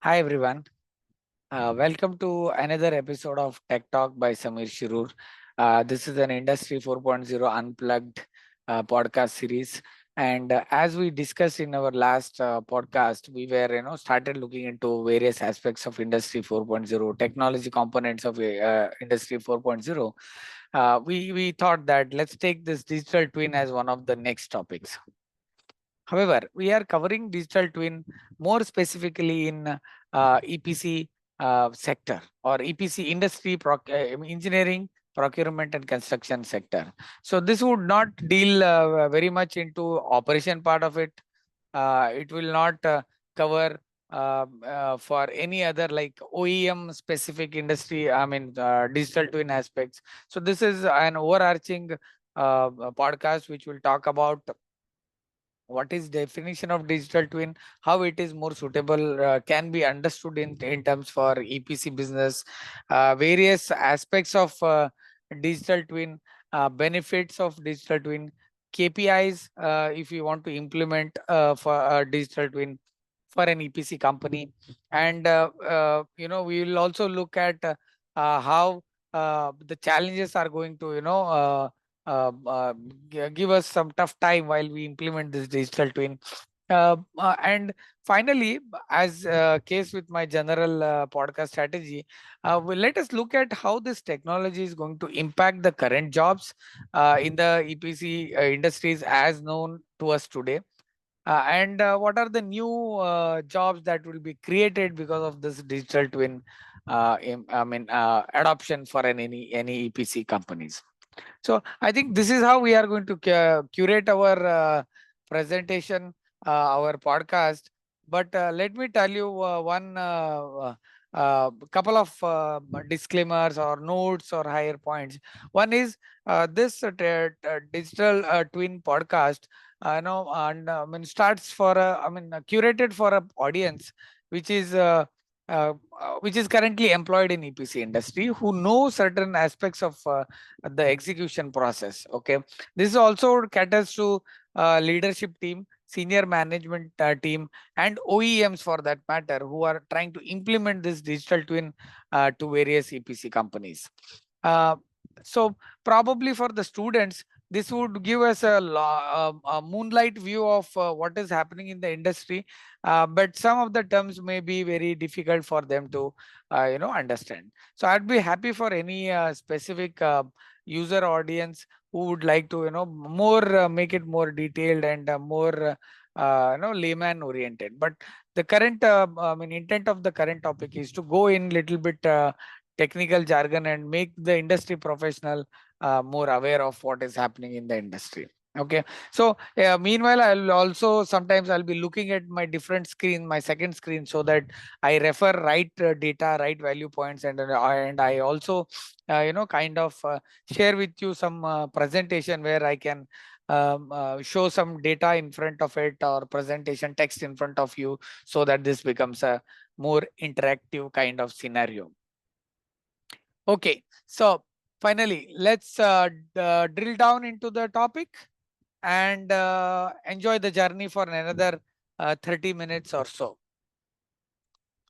Hi everyone. Welcome to another episode of Tech Talk by Samir Shirur. This is an Industry 4.0 Unplugged podcast series. And as we discussed in our last podcast, we were started looking into various aspects of Industry 4.0, technology components of Industry 4.0. We thought that let's take this digital twin as one of the next topics. However, we are covering digital twin more specifically in EPC sector or EPC industry, engineering, procurement and construction sector. So this would not deal very much into operation part of it. It will not cover for any other like OEM specific industry, digital twin aspects. So this is an overarching podcast which will talk about what is definition of digital twin, how it is more suitable, can be understood in terms for EPC business, various aspects of digital twin, benefits of digital twin, KPIs if you want to implement for a digital twin for an EPC company. And we will also look at how the challenges are going to uh, uh, give us some tough time while we implement this digital twin. And finally, as case with my general podcast strategy, let us look at how this technology is going to impact the current jobs in the EPC industries as known to us today. And what are the new jobs that will be created because of this digital twin adoption for any EPC companies. So I think this is how we are going to curate our presentation, our podcast. But let me tell you one couple of disclaimers or notes or higher points. One is this digital twin podcast. And starts for curated for a audience which is. Which is currently employed in EPC industry who know certain aspects of the execution process. Okay, this also caters to leadership team, senior management team, and OEMs for that matter, who are trying to implement this digital twin to various EPC companies. uh, so probably for the students this would give us a moonlight view of what is happening in the industry, but some of the terms may be very difficult for them to understand. So I'd be happy for any specific user audience who would like to more make it more detailed and more layman oriented. But the current intent of the current topic is to go in little bit technical jargon and make the industry professional more aware of what is happening in the industry. Okay, so meanwhile I'll also sometimes I'll be looking at my different screen, my second screen, so that I refer right data, right value points, and I also kind of share with you some presentation where I can show some data in front of it or presentation text in front of you, so that this becomes a more interactive kind of scenario. Okay, so finally, let's drill down into the topic and enjoy the journey for another 30 minutes or so.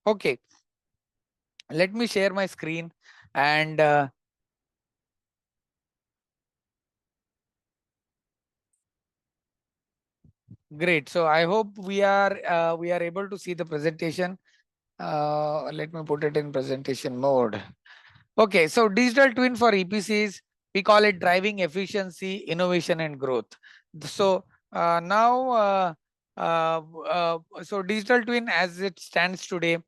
Okay, let me share my screen and great. So I hope we are able to see the presentation. Let me put it in presentation mode. Okay, so digital twin for EPCs, we call it driving efficiency, innovation, and growth. So now, so digital twin as it stands today,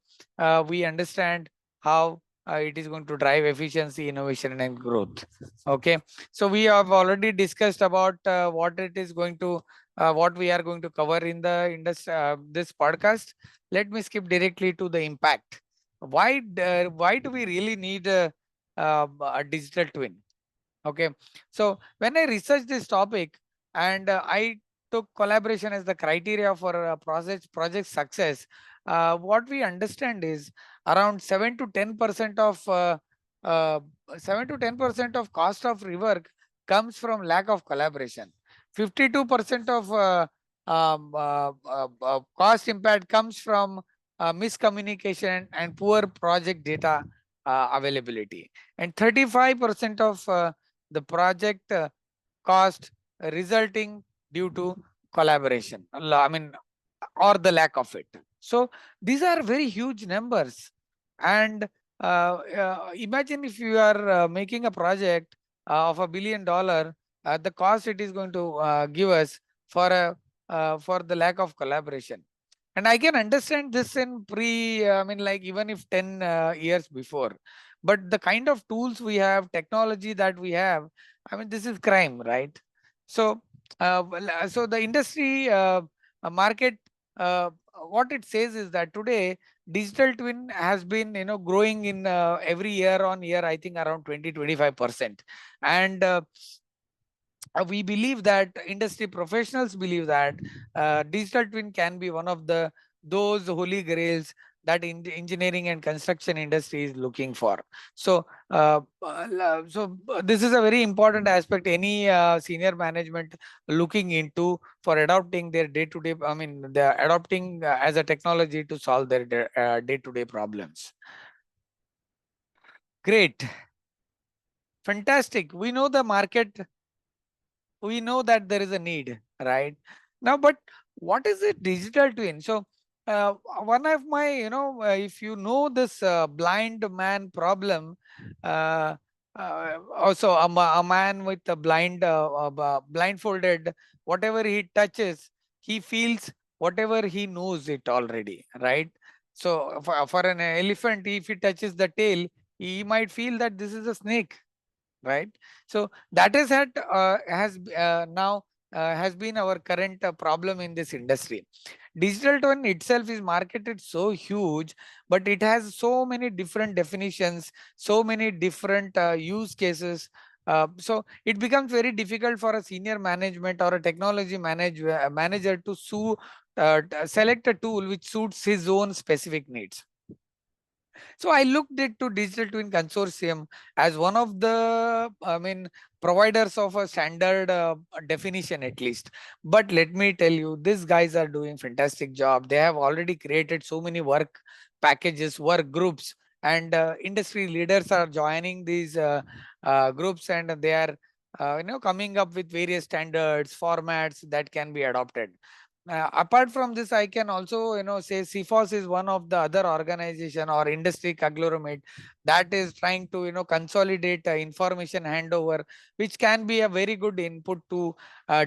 we understand how it is going to drive efficiency, innovation, and growth. Okay, so we have already discussed about what it is going to, what we are going to cover in the industry, this podcast. Let me skip directly to the impact. Why do we really need a digital twin? Okay, so when I researched this topic and I took collaboration as the criteria for project success, what we understand is around 7 to 10% of uh, 7 to 10% of cost of rework comes from lack of collaboration. 52% of cost impact comes from miscommunication, and poor project data availability. And 35% of the project cost resulting due to collaboration. I mean, or the lack of it. So these are very huge numbers. And imagine if you are making a project of $1 billion, the cost it is going to give us for a for the lack of collaboration. And I can understand this in I mean, like even if 10 years before, but the kind of tools we have, technology that we have, I mean, this is crime, right? So, so the industry market, what it says is that today digital twin has been, growing in every year on year, I think around 20-25%. And we believe that industry professionals believe that digital twin can be one of those holy grails that in the engineering and construction industry is looking for. So this is a very important aspect any senior management looking into for adopting their day to day, I mean, they're adopting as a technology to solve their day to day problems. Great, fantastic. We know the market, we know that there is a need right now, but what is a digital twin? So one of my, if you know this blind man problem, uh, also a man with a blindfolded, whatever he touches he feels, whatever he knows it already, right? So for an elephant, if he touches the tail, he might feel that this is a snake, right? So that is that has now has been our current problem in this industry. Digital twin itself is marketed so huge, but it has so many different definitions, so many different use cases. So it becomes very difficult for a senior management or a technology manager to select a tool which suits his own specific needs. So I looked into Digital Twin Consortium as one of the, I mean, providers of a standard definition at least. But let me tell you, these guys are doing fantastic job. They have already created so many work packages, work groups, and industry leaders are joining these groups, and they are, coming up with various standards, formats that can be adopted. Apart from this, I can also, say CFOS is one of the other organization or industry conglomerate that is trying to, consolidate information handover, which can be a very good input to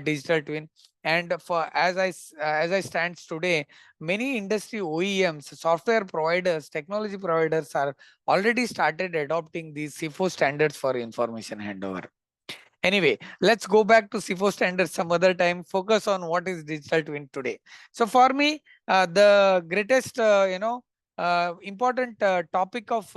digital twin. And for as I stands today, many industry OEMs, software providers, technology providers are already started adopting these CFO standards for information handover. Anyway, let's go back to CFO standards some other time. Focus on what is digital twin today. So for me, the greatest, important topic of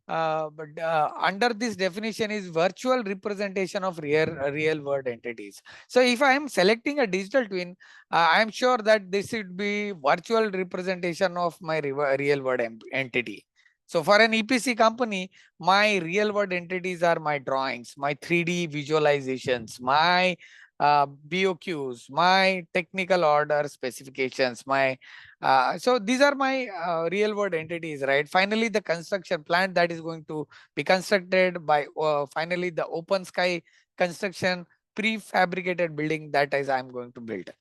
under this definition is virtual representation of real world entities. So if I am selecting a digital twin, I am sure that this should be virtual representation of my real world entity. So for an EPC company, my real world entities are my drawings, my 3D visualizations, my BOQs, my technical order specifications, my so these are my real world entities, right? Finally, the construction plant that is going to be constructed by finally the open sky construction prefabricated building that is I'm going to build.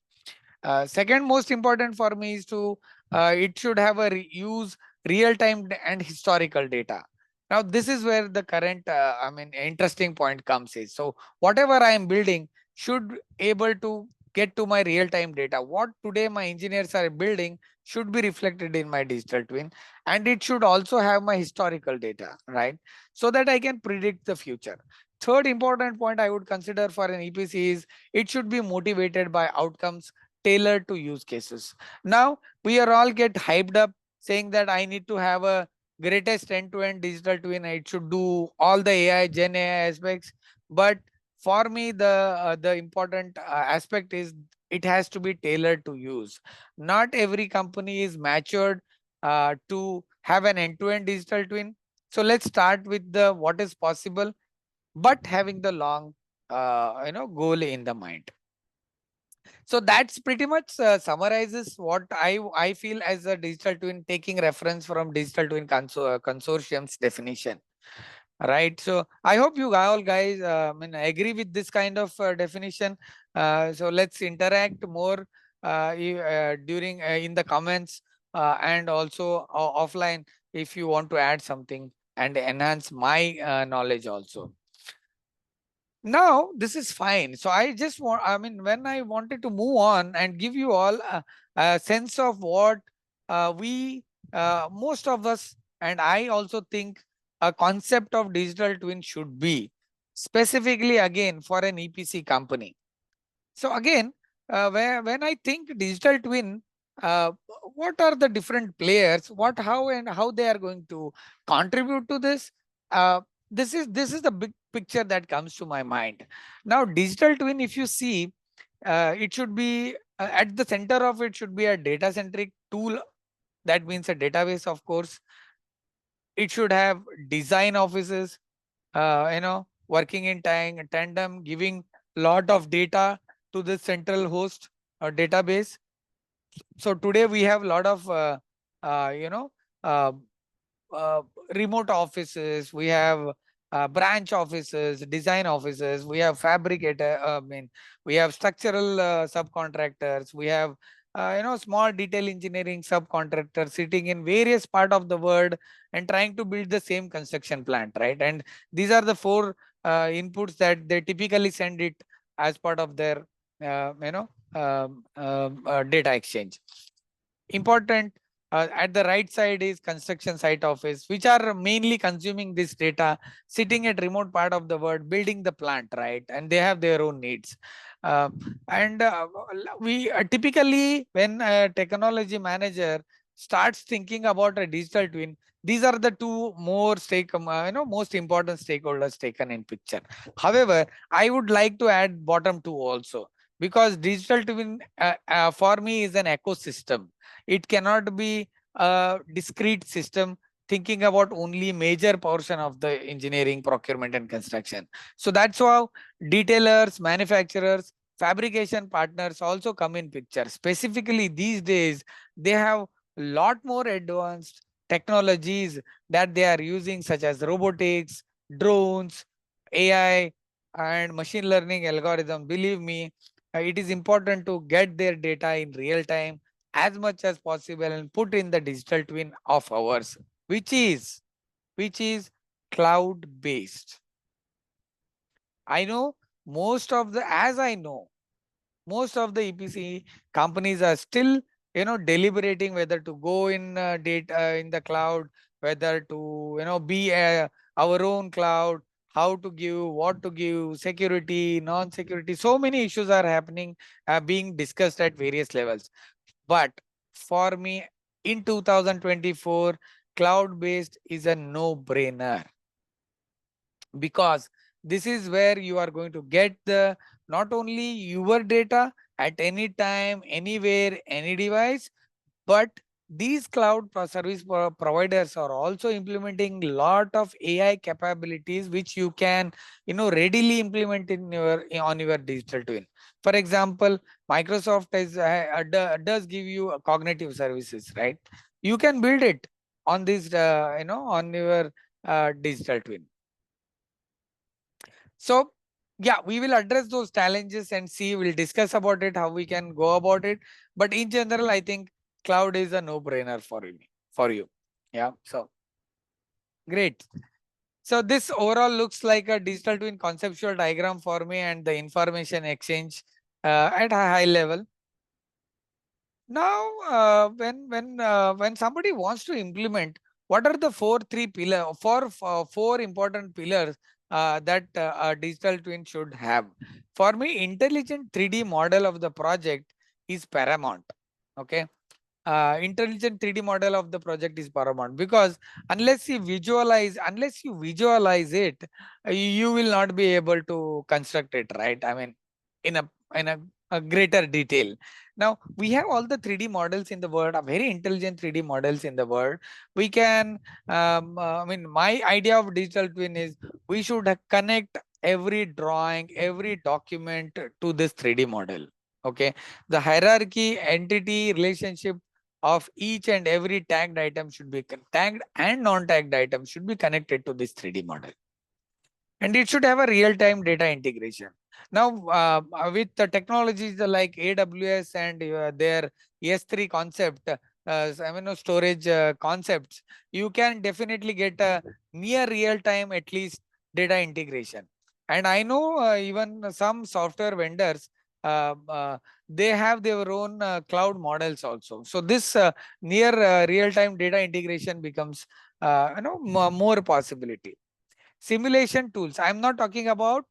Second most important for me is to it should have a use real-time and historical data. Now this is where the current I mean interesting point comes is, so whatever I am building should able to get to my real-time data. What today my engineers are building should be reflected in my digital twin, and it should also have my historical data, right? So that I can predict the future. Third important point I would consider for an EPC is it should be motivated by outcomes tailored to use cases. Now we are all get hyped up saying that I need to have a greatest end-to-end digital twin. It should do all the AI, Gen AI aspects. But for me, the important aspect is it has to be tailored to use. Not every company is matured to have an end-to-end digital twin. So let's start with the what is possible, but having the long goal in the mind. So that's pretty much summarizes what I feel as a digital twin, taking reference from digital twin consortium's definition. Right. So I hope you all guys agree with this kind of definition. So let's interact more during in the comments and also offline if you want to add something and enhance my knowledge also. Now this is fine. So I just want, when I wanted to move on and give you all a sense of what we, most of us, and I also think a concept of digital twin should be, specifically again for an EPC company. So again, when I think digital twin, uh, what are the different players? What, how, and how they are going to contribute to this? Uh, this is the big picture that comes to my mind. Now, digital twin, if you see, it should be at the center of it should be a data centric tool. That means a database, of course. It should have design offices, working in tandem, giving lot of data to the central host or database. So today we have a lot of, uh, you know, uh, uh, remote offices, we have branch offices, design offices, we have fabricator, we have structural subcontractors, we have small detail engineering subcontractors sitting in various part of the world and trying to build the same construction plant, right? And these are the four inputs that they typically send it as part of their data exchange. Important at the right side is construction site office, which are mainly consuming this data, sitting at remote part of the world, building the plant, right? And they have their own needs. Uh, and we typically, when a technology manager starts thinking about a digital twin, these are the two most important stakeholders taken in picture. However, I would like to add bottom two also, because digital twin for me is an ecosystem. It cannot be a discrete system thinking about only major portion of the engineering, procurement, and construction. So that's how detailers, manufacturers, fabrication partners also come in picture. Specifically these days, they have a lot more advanced technologies that they are using, such as robotics, drones, AI, and machine learning algorithm. Believe me, it is important to get their data in real time as much as possible and put in the digital twin of ours, which is which is cloud based. I know most of the as I know most of the EPC companies are still deliberating whether to go in data in the cloud, whether to be our own cloud, how to give, what to give, security, non-security. So many issues are happening, being discussed at various levels. But for me, in 2024, cloud based is a no brainer, because this is where you are going to get the not only your data at any time, anywhere, any device, but these cloud service providers are also implementing lot of AI capabilities which you can readily implement in your on your digital twin. For example, Microsoft does give you cognitive services, right? You can build it on this on your digital twin. So yeah, we will address those challenges and see, we'll discuss about it, how we can go about it. But in general, I think cloud is a no-brainer for you. Yeah. So great. So this overall looks like a digital twin conceptual diagram for me and the information exchange at a high level. Now, when somebody wants to implement, what are the four important pillars that a digital twin should have? For me, intelligent 3D model of the project is paramount. Okay, intelligent 3D model of the project is paramount, because unless you visualize it, you will not be able to construct it, right? I mean, in a greater detail. Now we have all the 3D models in the world, are very intelligent 3D models in the world. We can, my idea of digital twin is we should connect every drawing, every document to this 3D model. Okay, the hierarchy, entity, relationship of each and every tagged item should be tagged and non-tagged item should be connected to this 3D model, and it should have a real-time data integration. Now, with the technologies like AWS and their S3 concept, storage concepts, you can definitely get a near real-time, at least, data integration. And I know even some software vendors, uh, uh, they have their own cloud models also. So this near real-time data integration becomes, more possibility. Simulation tools, I'm not talking about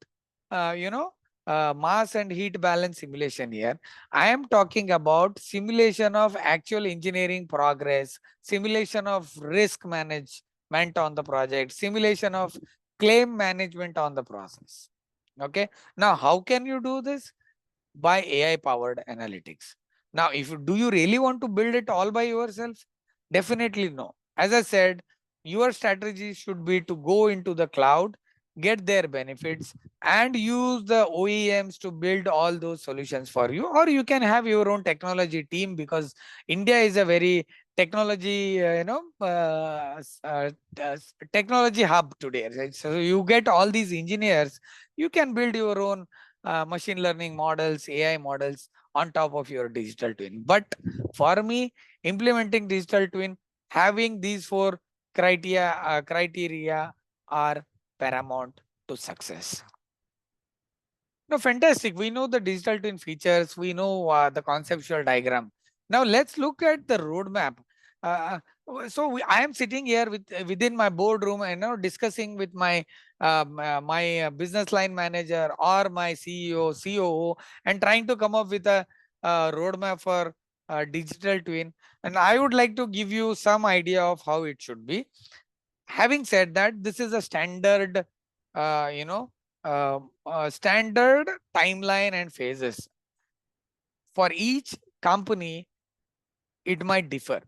mass and heat balance simulation here. I am talking about simulation of actual engineering progress, simulation of risk management on the project, simulation of claim management on the process. Okay, now how can you do this? By AI powered analytics. Now, if do you really want to build it all by yourself? Definitely no. As I said, your strategy should be to go into the cloud, get their benefits, and use the OEMs to build all those solutions for you. Or you can have your own technology team, because India is a very technology, technology hub today. Right? So you get all these engineers, you can build your own machine learning models, AI models on top of your digital twin. But for me, implementing digital twin, having these four criteria are paramount to success. No, fantastic. We know the digital twin features. We know the conceptual diagram. Now let's look at the roadmap. I am sitting here within my boardroom and discussing with my business line manager or my CEO, COO, and trying to come up with a roadmap for digital twin. And I would like to give you some idea of how it should be. Having said that, this is a standard, uh, you know, standard timeline and phases. For each company, it might differ.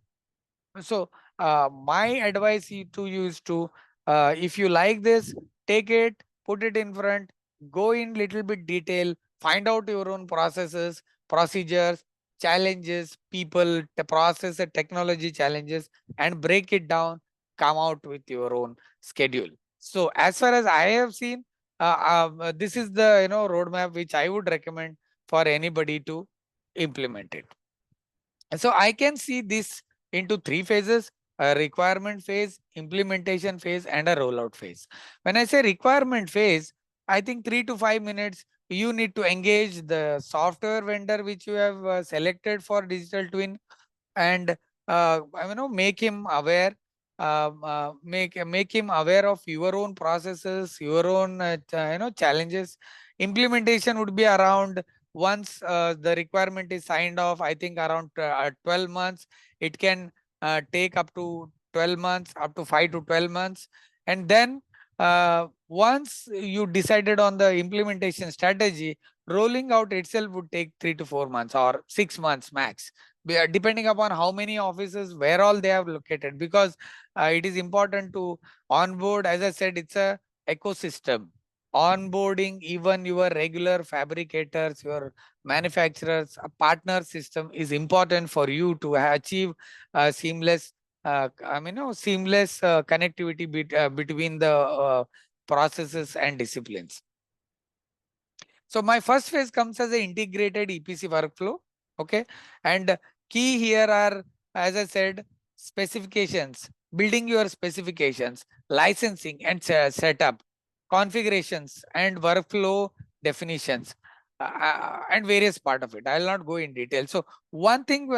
So, my advice to you is to, if you like this, take it, put it in front, go in little bit detail, find out your own processes, procedures, challenges, people, the process, and technology challenges, and break it down, come out with your own schedule. So, as far as I have seen, this is the roadmap which I would recommend for anybody to implement it. So I can see this into three phases: a requirement phase, implementation phase, and a rollout phase. When I say requirement phase, I think 3 to 5 minutes you need to engage the software vendor which you have selected for digital twin, and make him aware, make him aware of your own processes, your own challenges. Implementation would be around, once the requirement is signed off, I think around 12 months. It can take up to 12 months, up to 5 to 12 months. And then once you decided on the implementation strategy, rolling out itself would take 3 to 4 months or 6 months max, depending upon how many offices, where all they have located, because it is important to onboard. As I said, it's a ecosystem. Onboarding even your regular fabricators, your manufacturers, a partner system is important for you to achieve seamless seamless connectivity between the processes and disciplines. So my first phase comes as an integrated EPC workflow. Okay. And key here are, as I said, specifications, building your specifications, licensing and setup, configurations and workflow definitions, and various part of it. I'll not go in detail. So one thing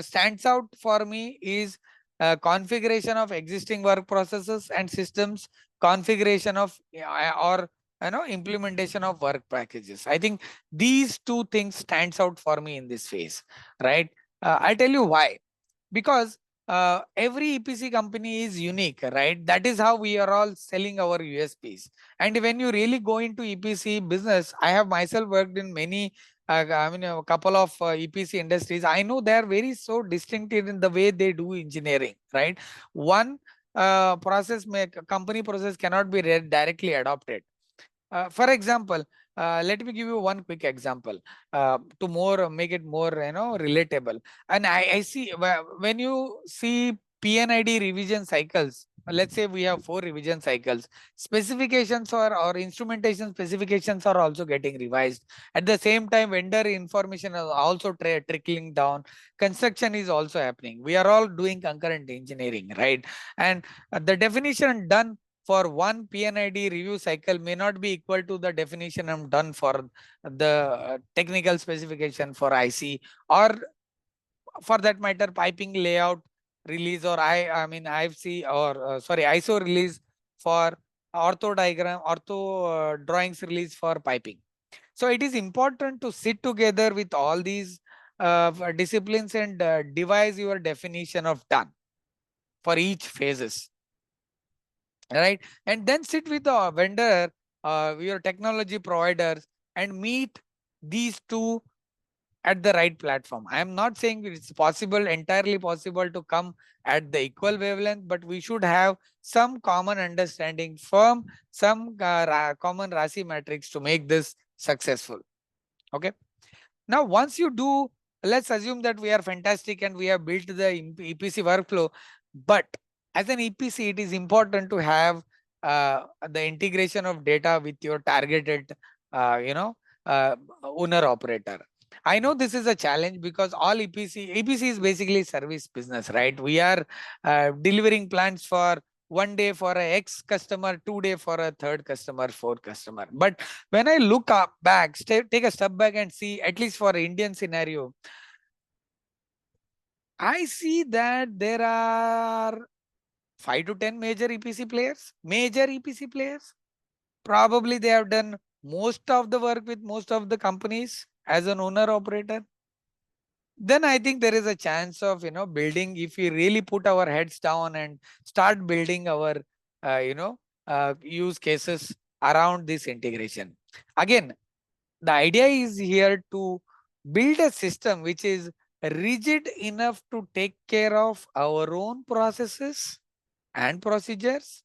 stands out for me is configuration of existing work processes and systems, configuration of or implementation of work packages. I think these two things stands out for me in this phase, right? I'll tell you why. Because every EPC company is unique, right? That is how we are all selling our USPs. And when you really go into EPC business, I have myself worked in many a couple of EPC industries. I know they are very so distinctive in the way they do engineering, right? One company process cannot be directly adopted. For example, let me give you one quick example to more make it more relatable. And I see when you see PNID revision cycles. Let's say we have 4 revision cycles. Specifications or instrumentation specifications are also getting revised. At the same time, vendor information is also trickling down. Construction is also happening. We are all doing concurrent engineering, right? And the definition done for one PNID review cycle may not be equal to the definition I'm done for the technical specification for IC, or for that matter piping layout release, or I mean IFC, or sorry, ISO release for ortho drawings release for piping. So it is important to sit together with all these disciplines and devise your definition of done for each phases, right? And then sit with the vendor, your technology providers, and meet these two at the right platform. I am not saying it's possible, entirely possible to come at the equal wavelength, but we should have some common understanding from some common RASI matrix to make this successful. Okay. Now, once you do, let's assume that we are fantastic and we have built the EPC workflow. But as an EPC, it is important to have the integration of data with your targeted, owner operator. I know this is a challenge because all EPC is basically service business, right? We are delivering plans for 1 day for a X customer, 2 day for a third customer, fourth customer. But when I look up back, take a step back and see, at least for Indian scenario, I see that there are 5 to 10 major EPC players. Major EPC players. Probably they have done most of the work with most of the companies as an owner operator. Then I think there is a chance of building, if we really put our heads down and start building our use cases around this integration. Again, the idea is here to build a system which is rigid enough to take care of our own processes and procedures,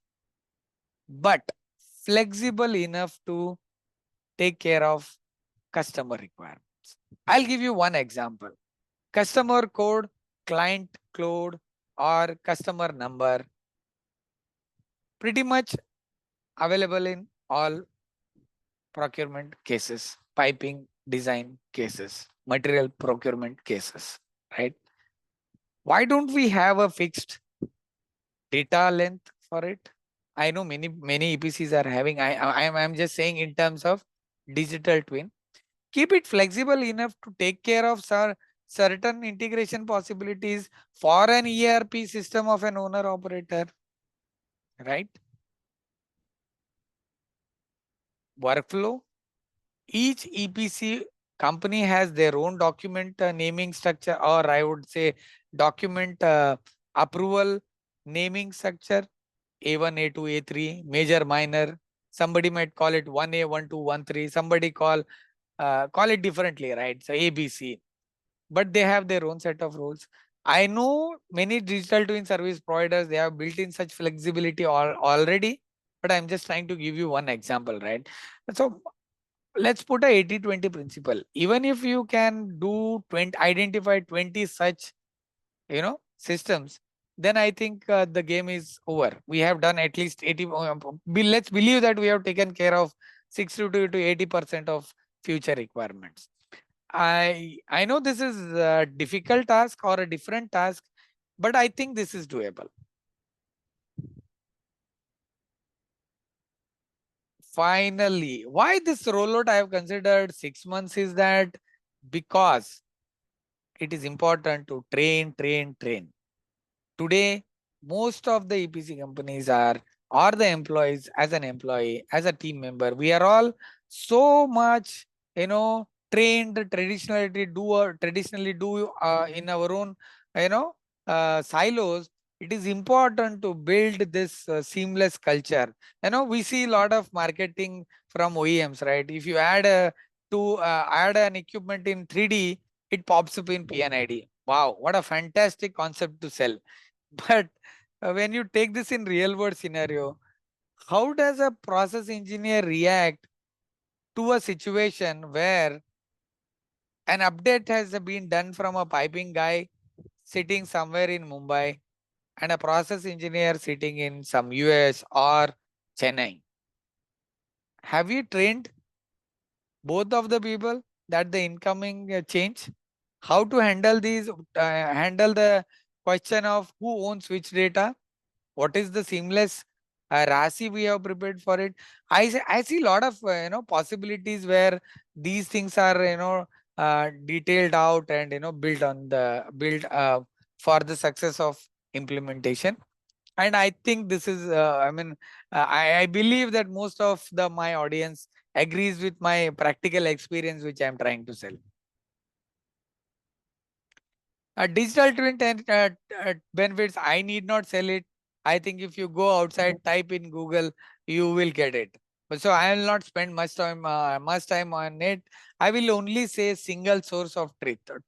but flexible enough to take care of customer requirements. I'll give you one example. Customer code, client code, or customer number, pretty much available in all procurement cases, piping design cases, material procurement cases, right? Why don't we have a fixed data length for it? I know many EPCs are having. I'm just saying in terms of digital twin. Keep it flexible enough to take care of certain integration possibilities for an ERP system of an owner operator, right? Workflow. Each EPC company has their own document naming structure, or I would say document approval naming structure. A1, A2, A3, major, minor. Somebody might call it 1A, 1, 2, 1, 3. Somebody call it differently, right? So ABC. But they have their own set of rules. I know many digital twin service providers, they have built in such flexibility already, but I'm just trying to give you one example, right? So let's put a 80-20 principle. Even if you can do 20, identify 20 such, systems, then I think the game is over. We have done at least 80. Let's believe that we have taken care of 60 to 80% of future requirements. I know this is a difficult task or a different task, but I think this is doable. Finally, why this rollout I have considered 6 months is that because it is important to train. Today, most of the EPC companies are the employees, as an employee, as a team member. We are all so much, trained traditionally do in our own, silos. It is important to build this seamless culture. We see a lot of marketing from OEMs, right? If you add an equipment in 3D, it pops up in PNID. Wow, what a fantastic concept to sell. But when you take this in real world scenario, how does a process engineer react to a situation where an update has been done from a piping guy sitting somewhere in Mumbai and a process engineer sitting in some US or Chennai. Have you trained both of the people that the incoming change? How to handle these, handle the question of who owns which data? What is the seamless RASI we have prepared for it? I see a lot of possibilities where these things are detailed out and built on the built for the success of implementation. And I think this is I believe that most of the my audience agrees with my practical experience which I'm trying to sell. A digital twin benefits, I need not sell it. I think if you go outside, type in Google, you will get it. But so I will not spend much time on it. I will only say single source of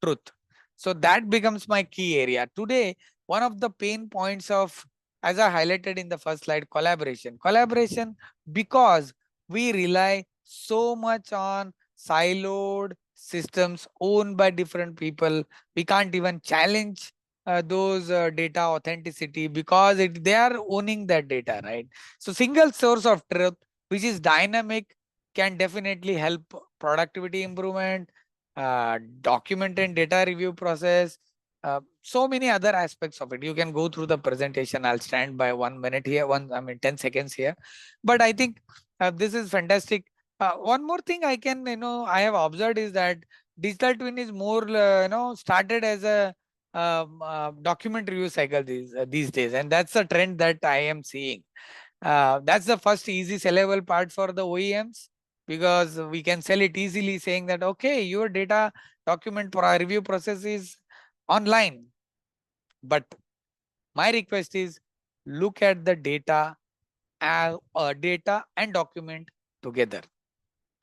truth. So that becomes my key area. Today, one of the pain points of, as I highlighted in the first slide, collaboration. Collaboration, because we rely so much on siloed systems owned by different people. We can't even challenge those data authenticity because they are owning that data, right? So single source of truth, which is dynamic, can definitely help productivity improvement, document and data review process, so many other aspects of it. You can go through the presentation. I'll stand by 1 minute here, 10 seconds here. But I think this is fantastic. One more thing I can, I have observed is that digital twin is more, started as a document review cycle these days, and that's a trend that I am seeing. That's the first easy sellable part for the OEMs, because we can sell it easily, saying that okay, your data document review process is online. But my request is, look at the data and document together,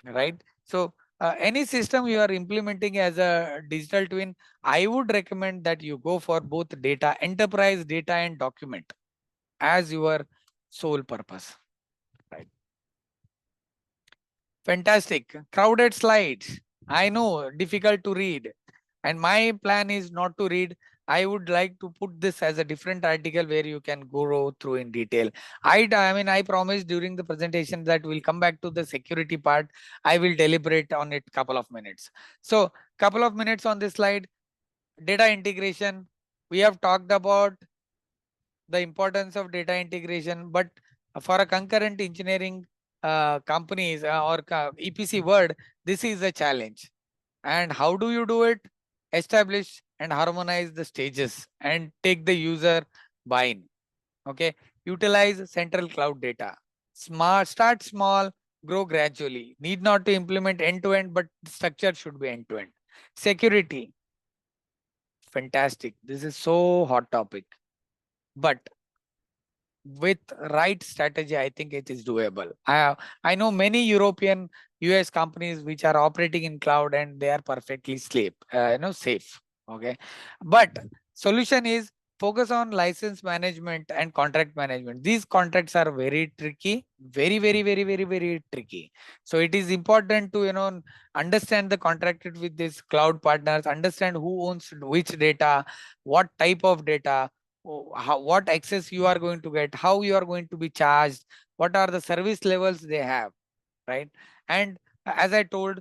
right? So any system you are implementing as a digital twin, I would recommend that you go for both data, enterprise data and document as your sole purpose, right? Fantastic. Crowded slides. I know, difficult to read. And my plan is not to read. I would like to put this as a different article where you can go through in detail. I promise during the presentation that we'll come back to the security part. I will deliberate on it couple of minutes. So couple of minutes on this slide. Data integration. We have talked about the importance of data integration, but for a concurrent engineering companies or EPC world, this is a challenge. And how do you do it? Establish and harmonize the stages and take the user buy-in. Okay. Utilize central cloud data. Start small, grow gradually. Need not to implement end to end, but the structure should be end to end. Security. Fantastic. This is so hot topic. But with right strategy, I think it is doable. I know many European US companies which are operating in cloud and they are perfectly safe. Okay. But solution is focus on license management and contract management. These contracts are very tricky, very, very, very, very, very tricky. So it is important to, understand the contracted with these cloud partners, understand who owns which data, what type of data, what access you are going to get, how you are going to be charged, what are the service levels they have, right? And as I told,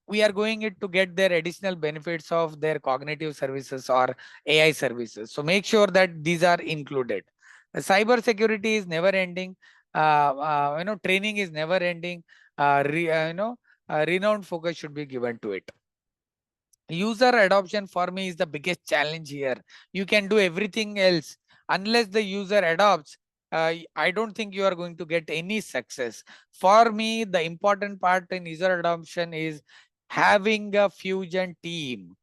we are going it to get their additional benefits of their cognitive services or AI services. So make sure that these are included. Cyber security is never ending. Training is never ending. Renowned focus should be given to it. User adoption for me is the biggest challenge here. You can do everything else. Unless the user adopts, I don't think you are going to get any success. For me, the important part in user adoption is having a fusion team.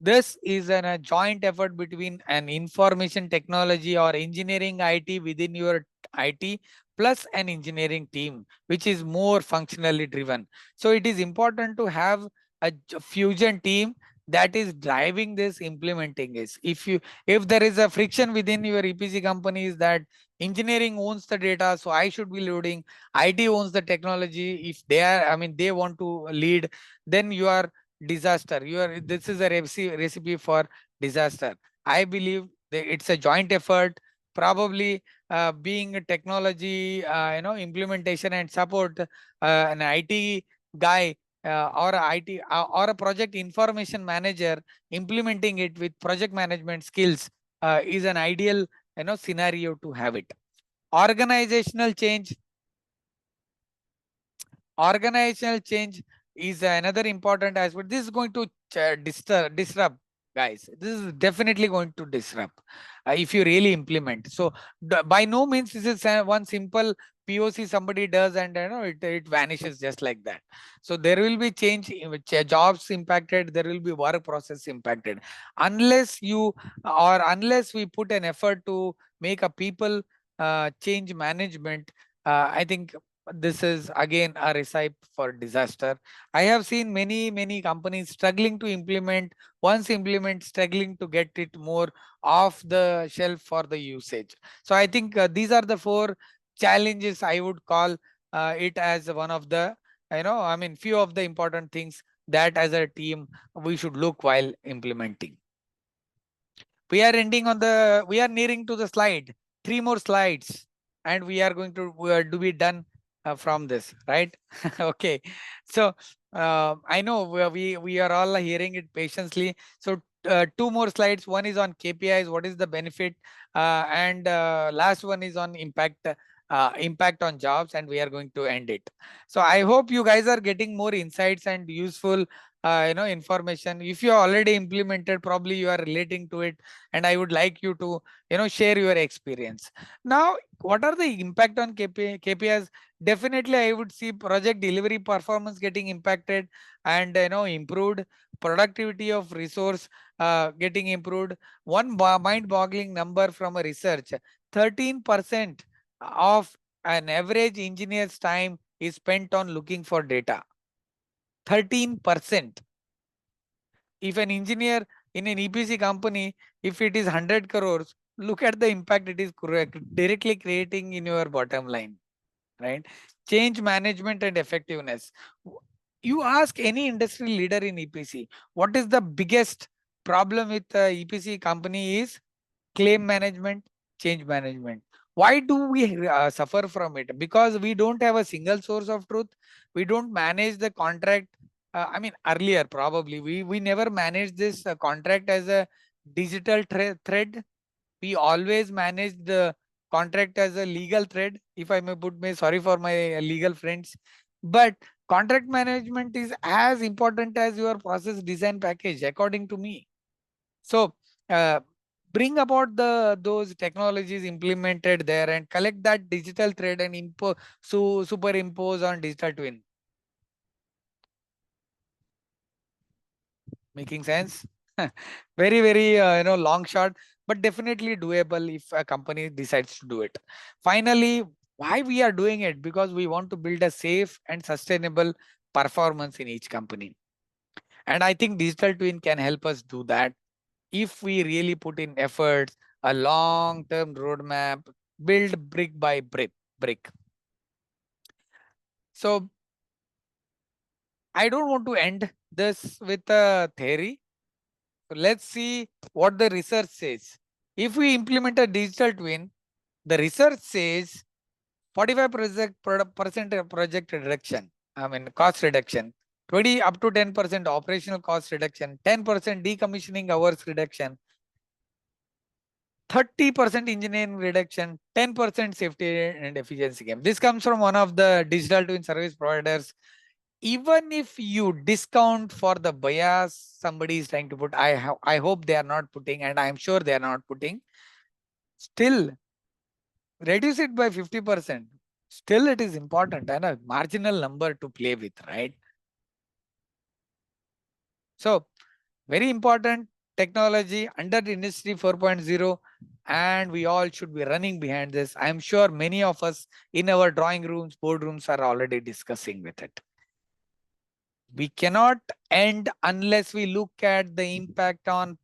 This is a joint effort between an information technology or engineering IT within your IT plus an engineering team, which is more functionally driven. So it is important to have a fusion team that is driving this, implementing is. If there is a friction within your EPC companies that engineering owns the data, so I should be loading, IT owns the technology, if they are, I mean, they want to lead, then you are disaster. This is a recipe for disaster. I believe that it's a joint effort, probably being a technology, implementation and support, an IT guy, or a IT or a project information manager implementing it with project management skills is an ideal scenario to have it. Organizational change. Organizational change is another important aspect. This is going to disrupt, guys. This is definitely going to disrupt if you really implement. So by no means this is one simple POC somebody does and it vanishes just like that. So there will be change, jobs impacted, there will be work process impacted. Unless we put an effort to make a people change management, I think this is again a recipe for disaster. I have seen many companies struggling to implement, once implement, struggling to get it more off the shelf for the usage. So I think these are the four challenges I would call it as one of the, few of the important things that as a team we should look while implementing. We are nearing to the slide, 3 more slides, and we are going to be done from this, right? Okay. So I know we are all hearing it patiently. So 2 more slides. One is on KPIs, what is the benefit, and last one is on impact on jobs, and we are going to end it. So I hope you guys are getting more insights and useful information. If you already implemented, probably you are relating to it, and I would like you to share your experience. Now, what are the impact on KPIs? Definitely I would see project delivery performance getting impacted, and improved productivity of resource getting improved. One mind boggling number from a research: 13% of an average engineer's time is spent on looking for data. 13%. If an engineer in an EPC company, if it is 100 crores, look at the impact it is directly creating in your bottom line, right? Change management and effectiveness. You ask any industry leader in EPC, what is the biggest problem with the EPC company is claim management, change management. Why do we suffer from it? Because we don't have a single source of truth. We don't manage the contract. Earlier probably we never managed this contract as a digital thread. We always managed the contract as a legal thread. If I may put me, sorry for my legal friends, but contract management is as important as your process design package, according to me. So uh, bring about those technologies implemented there and collect that digital thread and superimpose on digital twin. Making sense? Very long shot, but definitely doable if a company decides to do it. Finally, why we are doing it? Because we want to build a safe and sustainable performance in each company. And I think digital twin can help us do that if we really put in efforts, a long-term roadmap, build brick by brick. So I don't want to end this with a theory. So let's see what the research says. If we implement a digital twin, the research says 45% project reduction, cost reduction, 20 up to 10% operational cost reduction, 10% decommissioning hours reduction, 30% engineering reduction, 10% safety and efficiency gain. This comes from one of the digital twin service providers. Even if you discount for the bias somebody is trying to put, I hope they are not putting, and I'm sure they are not putting, still reduce it by 50%. Still it is important and a marginal number to play with, right? So very important technology under the industry 4.0, and we all should be running behind this. I'm sure many of us in our drawing rooms, boardrooms are already discussing with it. We cannot end unless we look at the impact on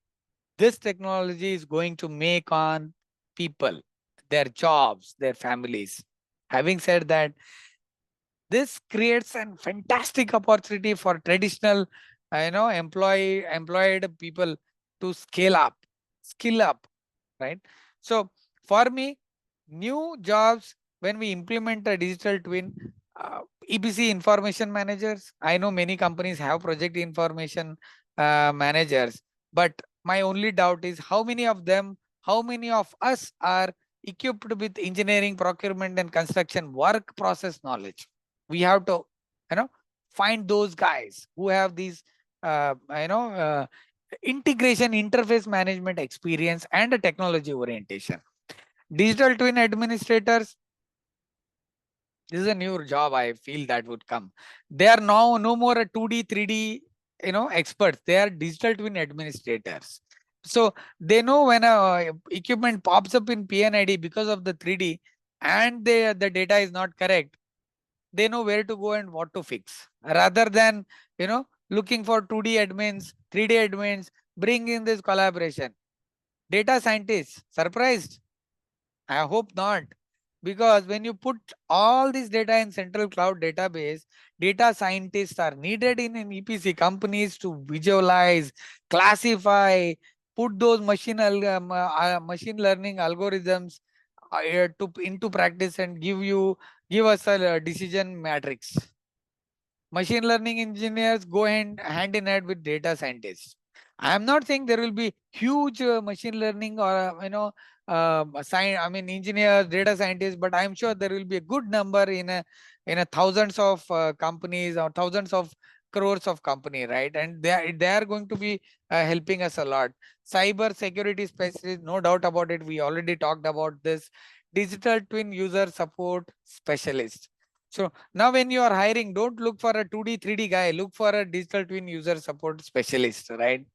this technology is going to make on people, their jobs, their families. Having said that, this creates a fantastic opportunity for traditional, employed people to scale up, skill up, right? So for me, new jobs when we implement a digital twin, EPC information managers. I know many companies have project information managers, but my only doubt is how many of them, how many of us are equipped with engineering, procurement, and construction work process knowledge. We have to, you know, find those guys who have these, integration, interface management experience, and a technology orientation. Digital twin administrators, this is a new job I feel that would come. They are now no more a 2D, 3D, experts. They are digital twin administrators. So they know when a equipment pops up in PNID because of the 3D and the data is not correct, they know where to go and what to fix. Rather than, looking for 2D admins, 3D admins, bring in this collaboration. Data scientists, surprised? I hope not. Because when you put all this data in central cloud database, data scientists are needed in an EPC companies to visualize, classify, put those machine learning algorithms to into practice and give us a decision matrix. Machine learning engineers go hand in hand with data scientists. I am not saying there will be huge machine learning or engineers, data scientists, but I am sure there will be a good number in a thousands of companies or thousands of crores of company, right? And they are going to be helping us a lot. Cyber security specialist, no doubt about it. We already talked about this. Digital twin user support specialist. So now when you are hiring, don't look for a 2D, 3D guy, look for a digital twin user support specialist, right?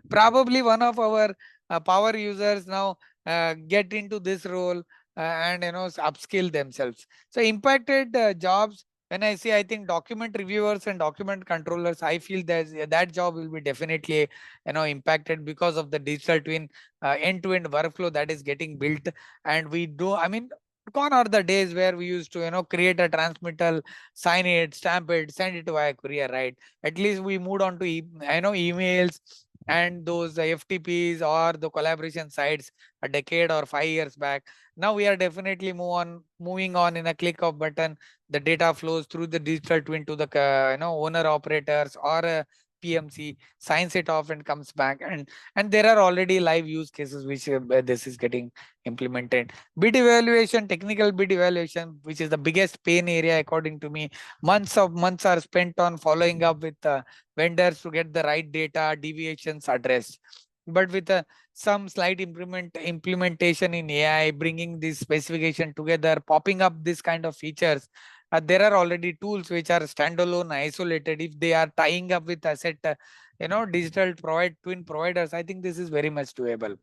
Probably one of our power users now get into this role and upskill themselves. So impacted jobs, when I say, I think document reviewers and document controllers, I feel that job will be definitely impacted because of the digital twin end-to-end workflow that is getting built. And we do, I mean, gone are the days where we used to create a transmittal, sign it, stamp it, send it via courier, right? At least we moved on to emails and those FTPs or the collaboration sites a decade or 5 years back. Now we are definitely moving on in a click of button. The data flows through the digital twin to the owner operators or a PMC, signs it off and comes back. And there are already live use cases which this is getting implemented. Bid evaluation, technical bid evaluation, which is the biggest pain area according to me. Months are spent on following up with vendors to get the right data deviations addressed. But with some slight implementation in AI, bringing this specification together, popping up this kind of features, there are already tools which are standalone, isolated. If they are tying up with asset, digital twin providers, I think this is very much doable.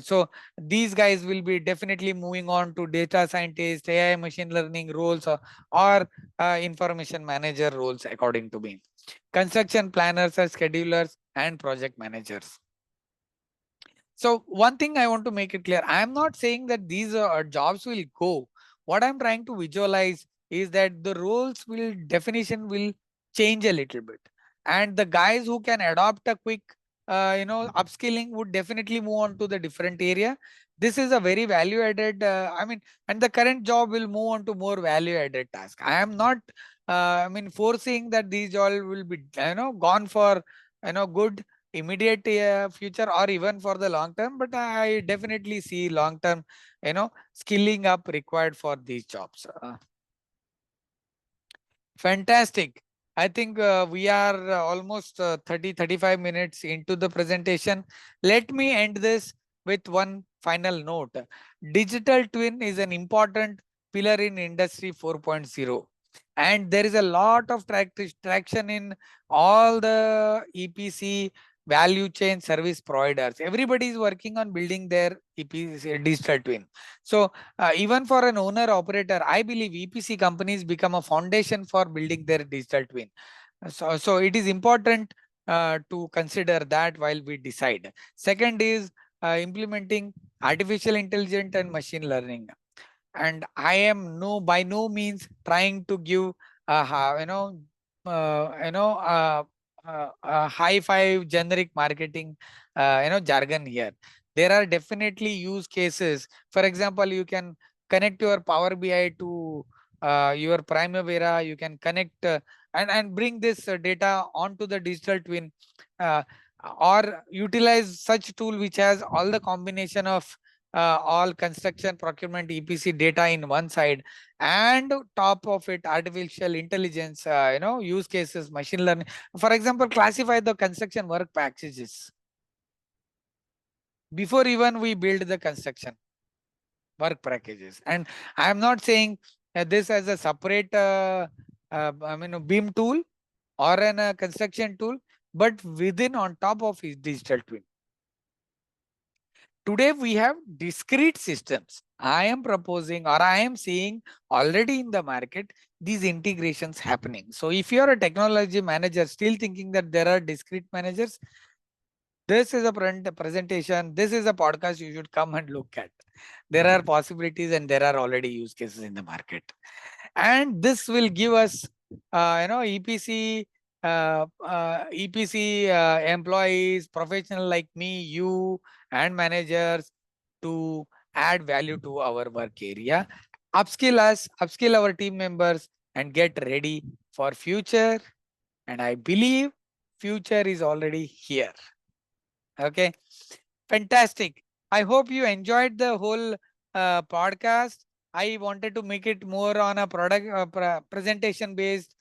So these guys will be definitely moving on to data scientist, AI, machine learning roles, or information manager roles, according to me. Construction planners are schedulers and project managers. So one thing I want to make it clear, I am not saying that these jobs will go. What I'm trying to visualize is that the roles will definition will change a little bit. And the guys who can adopt a quick, upskilling would definitely move on to the different area. This is a very value added, and the current job will move on to more value added task. I am not, foreseeing that these all will be, gone for, good immediate future or even for the long term, but I definitely see long term skilling up required for these jobs. Fantastic. I think we are almost 35 minutes into the presentation. Let me end this with one final note. Digital twin is an important pillar in industry 4.0, and there is a lot of traction in all the EPC value chain service providers. Everybody is working on building their EPC digital twin. So even for an owner operator, I believe EPC companies become a foundation for building their digital twin. So it is important to consider that while we decide. Second is implementing artificial intelligence and machine learning. And I am by no means trying to give high five generic marketing jargon here. There are definitely use cases. For example, you can connect your Power BI to your Primavera. You can connect and bring this data onto the digital twin, uh, or utilize such tool which has all the combination of all construction, procurement, EPC data in one side, and top of it, artificial intelligence, use cases, machine learning. For example, classify the construction work packages before even we build the construction work packages. And I am not saying this as a separate, BIM tool or an construction tool, but within on top of his digital twin. Today we have discrete systems. I am proposing, or I am seeing already in the market, these integrations happening. So if you are a technology manager still thinking that there are discrete managers, this is a presentation, this is a podcast you should come and look at. There are possibilities and there are already use cases in the market. And this will give us, EPC employees, professional like me, you, and managers to add value to our work area, upskill us, upskill our team members, and get ready for future. And I believe future is already here. Okay, fantastic. I hope you enjoyed the whole podcast. I wanted to make it more on a product presentation based,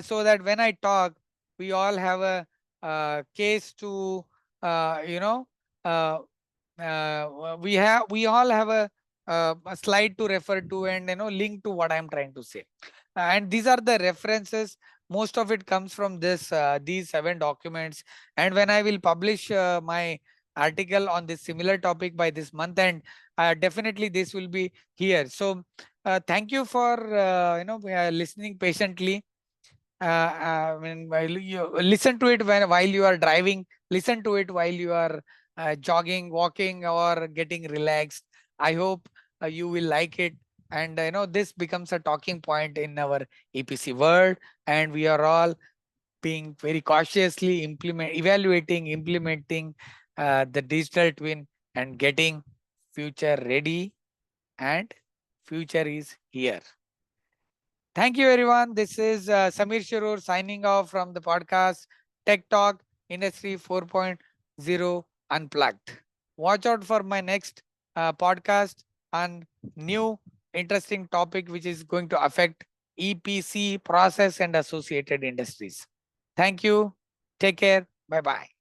so that when I talk, we all have a case to, uh, you know, uh, we all have a slide to refer to, and link to what I'm trying to say. And these are the references. Most of it comes from these 7 documents. And when I will publish my article on this similar topic by this month, and definitely this will be here. So thank you for listening patiently. I mean, while you listen to it while you are driving, listen to it while you are jogging, walking, or getting relaxed. I hope you will like it. And this becomes a talking point in our EPC world, and we are all being very cautiously evaluating, implementing the digital twin, and getting future ready. And future is here. Thank you, everyone. This is Samir Shirur signing off from the podcast Tech Talk Industry 4.0 Unplugged. Watch out for my next podcast on new interesting topic which is going to affect EPC process and associated industries. Thank you. Take care. Bye bye.